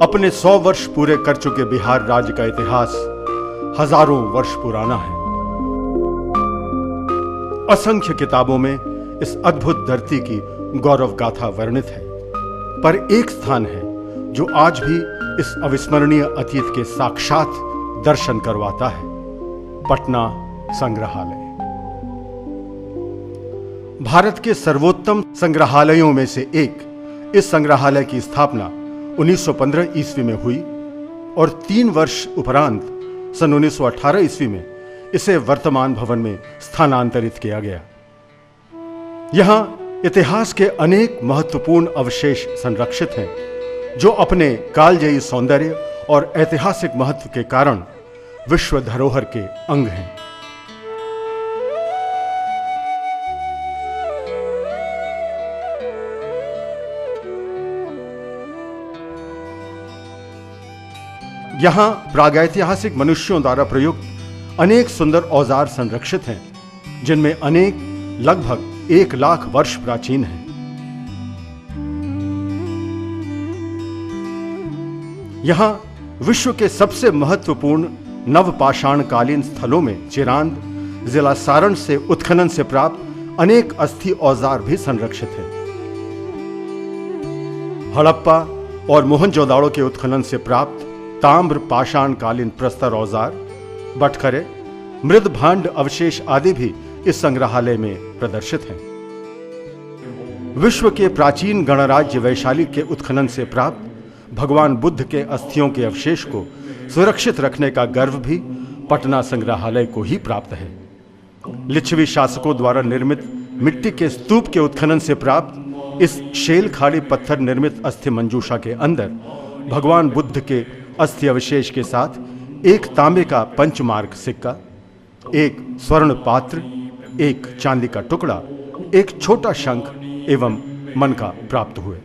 अपने 100 वर्ष पूरे कर चुके बिहार राज्य का इतिहास हजारों वर्ष पुराना है। असंख्य किताबों में इस अद्भुत धरती की गौरव गाथा वर्णित है, पर एक स्थान है जो आज भी इस अविस्मरणीय अतीत के साक्षात दर्शन करवाता है, पटना संग्रहालय। भारत के सर्वोत्तम संग्रहालयों में से एक इस संग्रहालय की स्थापना 1915 ईस्वी में हुई और 3 वर्ष उपरांत सन 1918 ईस्वी में इसे वर्तमान भवन में स्थानांतरित किया गया। यहां इतिहास के अनेक महत्वपूर्ण अवशेष संरक्षित हैं, जो अपने कालजयी सौंदर्य और ऐतिहासिक महत्व के कारण विश्व धरोहर के अंग हैं। यहां प्रागैतिहासिक मनुष्यों द्वारा प्रयुक्त अनेक सुंदर औजार संरक्षित हैं, जिनमें अनेक लगभग 1 लाख वर्ष प्राचीन हैं। यहां विश्व के सबसे महत्वपूर्ण नवपाषाणकालीन स्थलों में चिरांद, जिला सारण से उत्खनन से प्राप्त अनेक अस्थि औजार भी संरक्षित हैं। हड़प्पा और मोहनजोदाड़ो के उत्खनन से प्राप्त ताम्र पाषाणकालीन प्रस्तर औजार, बटखरे, मृद भांड अवशेष आदि भी इस संग्रहालय में प्रदर्शित हैं। विश्व के प्राचीन गणराज्य वैशाली के उत्खनन से प्राप्त भगवान बुद्ध के अस्थियों के अवशेष को सुरक्षित रखने का गर्व भी पटना संग्रहालय को ही प्राप्त है। लिच्छवी शासकों द्वारा निर्मित मिट्टी के स्तूप के उत्खनन से प्राप्त इस शेल खाड़ी पत्थर निर्मित अस्थि मंजूषा के अंदर भगवान बुद्ध के अस्थि अवशेष के साथ एक तांबे का पंचमार्क सिक्का, एक स्वर्ण पात्र, एक चांदी का टुकड़ा, एक छोटा शंख एवं मनका प्राप्त हुए।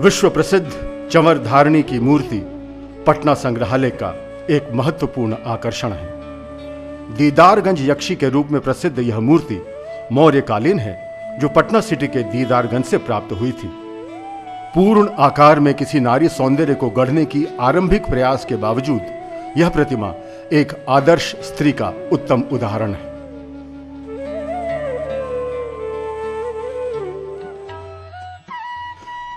विश्व प्रसिद्ध चंवर धारणी की मूर्ति पटना संग्रहालय का एक महत्वपूर्ण आकर्षण है। दीदारगंज यक्षी के रूप में प्रसिद्ध यह मूर्ति मौर्यकालीन है, जो पटना सिटी के दीदारगंज से प्राप्त हुई थी। पूर्ण आकार में किसी नारी सौंदर्य को गढ़ने की आरंभिक प्रयास के बावजूद यह प्रतिमा एक आदर्श स्त्री का उत्तम उदाहरण है।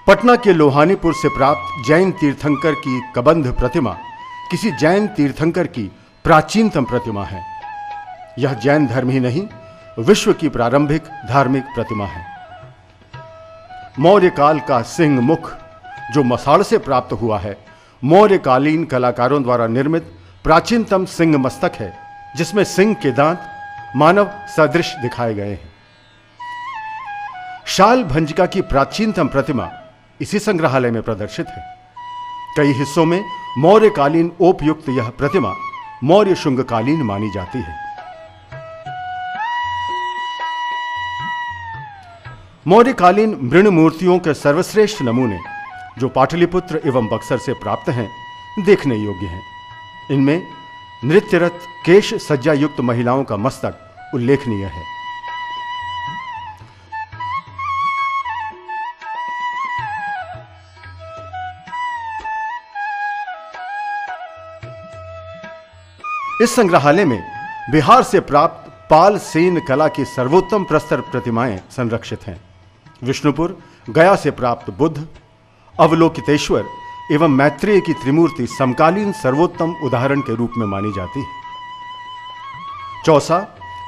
पटना के लोहानीपुर से प्राप्त जैन तीर्थंकर की कबंध प्रतिमा किसी जैन तीर्थंकर की प्राचीनतम प्रतिमा है। यह जैन धर्म ही नहीं, विश्व की प्रारंभिक धार्मिक प्रतिमा है। मौर्य काल का सिंह मुख, जो मसाढ़ से प्राप्त हुआ है, मौर्यकालीन कलाकारों द्वारा निर्मित प्राचीनतम सिंह मस्तक है, जिसमें सिंह के दांत मानव सदृश दिखाए गए हैं। शाल भंजिका की प्राचीनतम प्रतिमा इसी संग्रहालय में प्रदर्शित है। कई हिस्सों में मौर्यकालीन ओपयुक्त यह प्रतिमा मौर्य शुंगकालीन मानी जाती है। मौर्यकालीन मृण मूर्तियों के सर्वश्रेष्ठ नमूने, जो पाटलिपुत्र एवं बक्सर से प्राप्त हैं, देखने योग्य हैं। इनमें नृत्यरत केश सज्जा युक्त महिलाओं का मस्तक उल्लेखनीय है। इस संग्रहालय में बिहार से प्राप्त पाल सेन कला की सर्वोत्तम प्रस्तर प्रतिमाएं संरक्षित हैं। विष्णुपुर, गया से प्राप्त बुद्ध, अवलोकितेश्वर एवं मैत्रेय की त्रिमूर्ति समकालीन सर्वोत्तम उदाहरण के रूप में मानी जाती है। चौसा,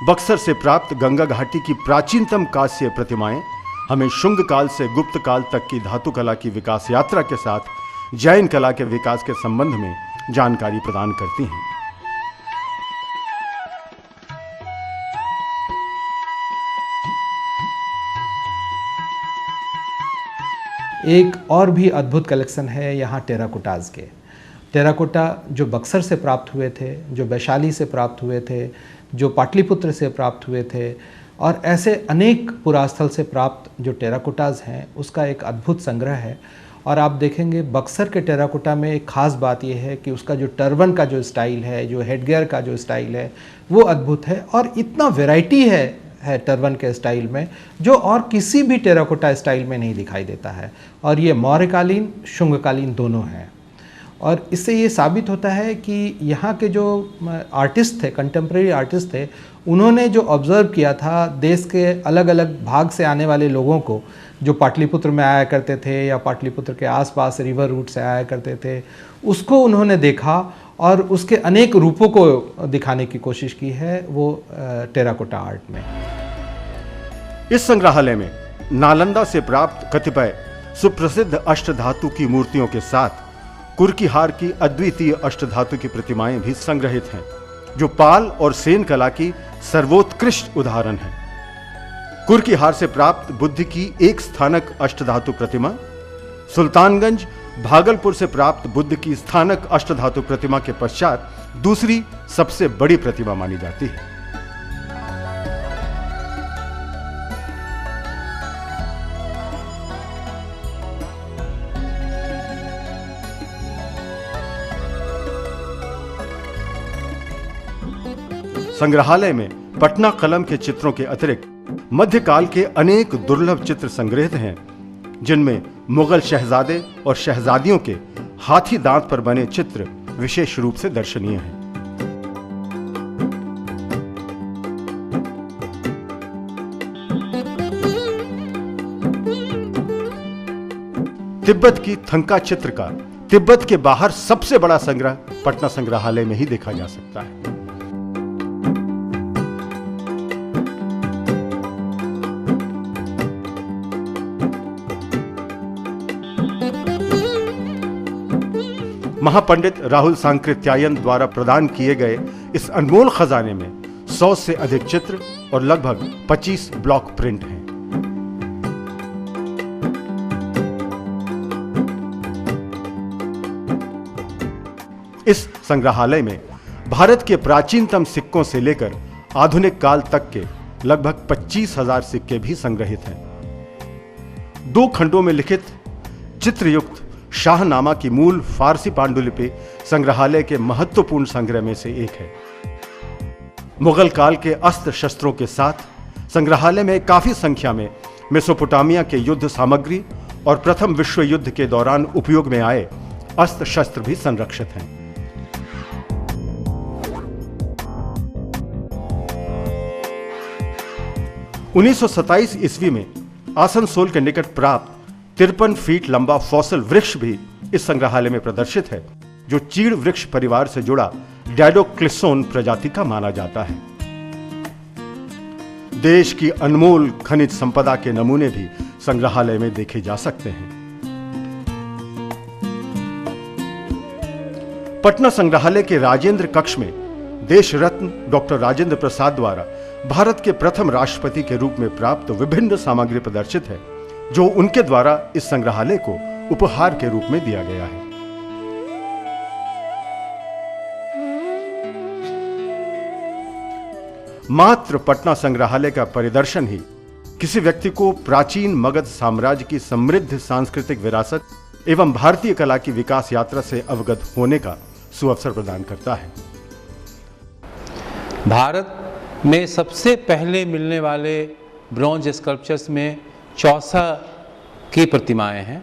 बक्सर से प्राप्त गंगा घाटी की प्राचीनतम कांस्य प्रतिमाएं हमें शुंग काल से गुप्त काल तक की धातु कला की विकास यात्रा के साथ जैन कला के विकास के संबंध में जानकारी प्रदान करती हैं। एक और भी अद्भुत कलेक्शन है यहाँ टेराकोटाज के। टेराकोटा जो बक्सर से प्राप्त हुए थे, जो वैशाली से प्राप्त हुए थे, जो पाटलिपुत्र से प्राप्त हुए थे और ऐसे अनेक पुरास्थल से प्राप्त जो टेराकोटाज हैं, उसका एक अद्भुत संग्रह है। और आप देखेंगे बक्सर के टेराकोटा में एक ख़ास बात यह है कि उसका जो टर्बन का जो स्टाइल है, जो हेडगियर का जो स्टाइल है, वो अद्भुत है। और इतना वैरायटी है टर्बन के स्टाइल में जो और किसी भी टेराकोटा स्टाइल में नहीं दिखाई देता है। और ये मौर्यकालीन, शुंगकालीन दोनों हैं। और इससे ये साबित होता है कि यहाँ के जो आर्टिस्ट थे, कंटेम्प्रेरी आर्टिस्ट थे, उन्होंने जो ऑब्ज़र्व किया था देश के अलग अलग भाग से आने वाले लोगों को, जो पाटलिपुत्र में आया करते थे या पाटलिपुत्र के आसपास रिवर रूट से आया करते थे, उसको उन्होंने देखा और उसके अनेक रूपों को दिखाने की कोशिश की है वो टेराकोटा आर्ट में। इस संग्रहालय में नालंदा से प्राप्त कतिपय सुप्रसिद्ध अष्टधातु की मूर्तियों के साथ कुर्कीहार की अद्वितीय अष्टधातु की प्रतिमाएं भी संग्रहित हैं, जो पाल और सेन कला की सर्वोत्कृष्ट उदाहरण है। कुर्कीहार से प्राप्त बुद्ध की एक स्थानक अष्टधातु प्रतिमा, सुल्तानगंज भागलपुर से प्राप्त बुद्ध की स्थानक अष्टधातु प्रतिमा के पश्चात दूसरी सबसे बड़ी प्रतिमा मानी जाती है। संग्रहालय में पटना कलम के चित्रों के अतिरिक्त मध्यकाल के अनेक दुर्लभ चित्र संग्रहित हैं, जिनमें मुगल शहजादे और शहजादियों के हाथी दांत पर बने चित्र विशेष रूप से दर्शनीय हैं। तिब्बत की थंका चित्र का तिब्बत के बाहर सबसे बड़ा संग्रह पटना संग्रहालय में ही देखा जा सकता है। महापंडित राहुल सांकृत्यायन द्वारा प्रदान किए गए इस अनमोल खजाने में 100 से अधिक चित्र और लगभग 25 ब्लॉक प्रिंट हैं। इस संग्रहालय में भारत के प्राचीनतम सिक्कों से लेकर आधुनिक काल तक के लगभग 25,000 सिक्के भी संग्रहित हैं। 2 खंडों में लिखित चित्रयुक्त शाहनामा की मूल फारसी पांडुलिपि संग्रहालय के महत्वपूर्ण संग्रह में से एक है। मुगल काल के अस्त्र शस्त्रों के साथ संग्रहालय में काफी संख्या में मेसोपोटामिया के युद्ध सामग्री और प्रथम विश्व युद्ध के दौरान उपयोग में आए अस्त्र शस्त्र भी संरक्षित हैं। उन्नीस ईस्वी में आसनसोल के निकट प्राप्त 53 फीट लंबा फॉसिल वृक्ष भी इस संग्रहालय में प्रदर्शित है, जो चीड़ वृक्ष परिवार से जुड़ा डैडोक्लिसोन प्रजाति का माना जाता है। देश की अनमोल खनिज संपदा के नमूने भी संग्रहालय में देखे जा सकते हैं। पटना संग्रहालय के राजेंद्र कक्ष में देश रत्न डॉक्टर राजेंद्र प्रसाद द्वारा भारत के प्रथम राष्ट्रपति के रूप में प्राप्त विभिन्न सामग्री प्रदर्शित है, जो उनके द्वारा इस संग्रहालय को उपहार के रूप में दिया गया है। मात्र पटना संग्रहालय का परिदर्शन ही किसी व्यक्ति को प्राचीन मगध साम्राज्य की समृद्ध सांस्कृतिक विरासत एवं भारतीय कला की विकास यात्रा से अवगत होने का सुअवसर प्रदान करता है। भारत में सबसे पहले मिलने वाले ब्रॉन्ज स्कल्पचर्स में चौसा की प्रतिमाएं हैं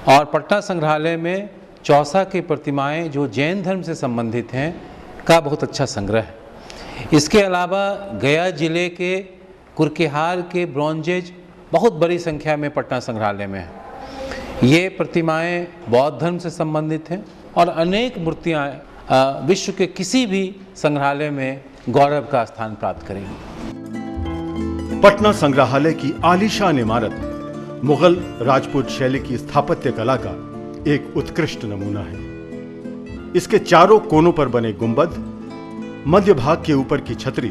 और पटना संग्रहालय में चौसा की प्रतिमाएं जो जैन धर्म से संबंधित हैं का बहुत अच्छा संग्रह है। इसके अलावा गया जिले के कुर्कीहार के ब्रॉन्जेज बहुत बड़ी संख्या में पटना संग्रहालय में हैं। ये प्रतिमाएं बौद्ध धर्म से संबंधित हैं और अनेक मूर्तियाँ विश्व के किसी भी संग्रहालय में गौरव का स्थान प्राप्त करेंगी। पटना संग्रहालय की आलीशान इमारत मुगल राजपूत शैली की स्थापत्य कला का एक उत्कृष्ट नमूना है। इसके चारों कोनों पर बने गुंबद, मध्य भाग के ऊपर की छतरी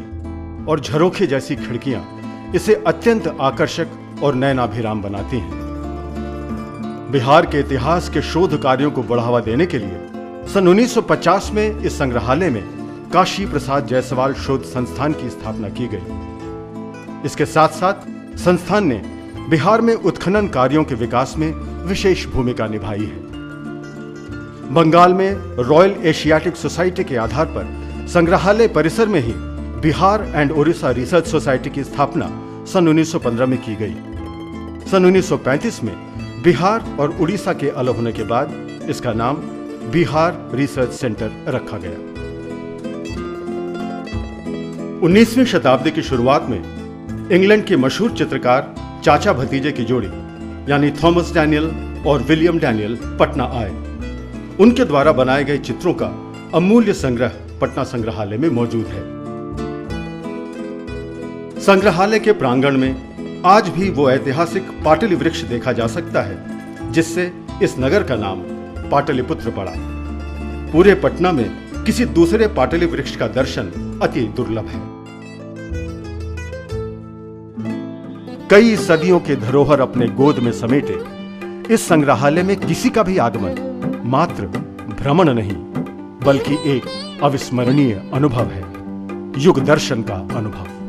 और झरोखे जैसी खिड़कियां इसे अत्यंत आकर्षक और नयनाभिराम बनाती हैं। बिहार के इतिहास के शोध कार्यों को बढ़ावा देने के लिए सन 1950 में इस संग्रहालय में काशी प्रसाद जायसवाल शोध संस्थान की स्थापना की गई। इसके साथ साथ संस्थान ने बिहार में उत्खनन कार्यों के विकास में विशेष भूमिका निभाई है। बंगाल में रॉयल एशियाटिक सोसाइटी के आधार पर संग्रहालय परिसर में ही Bihar and Odisha research society की स्थापना सन 1915 में की गई। सन 1935 में बिहार और उड़ीसा के अलग होने के बाद इसका नाम बिहार रिसर्च सेंटर रखा गया। 19वीं शताब्दी की शुरुआत में इंग्लैंड के मशहूर चित्रकार चाचा भतीजे की जोड़ी यानी थॉमस डैनियल और विलियम डैनियल पटना आए। उनके द्वारा बनाए गए चित्रों का अमूल्य संग्रह पटना संग्रहालय में मौजूद है। संग्रहालय के प्रांगण में आज भी वो ऐतिहासिक पाटली वृक्ष देखा जा सकता है जिससे इस नगर का नाम पाटलिपुत्र पड़ा। पूरे पटना में किसी दूसरे पाटली वृक्ष का दर्शन अति दुर्लभ है। कई सदियों के धरोहर अपने गोद में समेटे इस संग्रहालय में किसी का भी आगमन मात्र भ्रमण नहीं बल्कि एक अविस्मरणीय अनुभव है, युग दर्शन का अनुभव।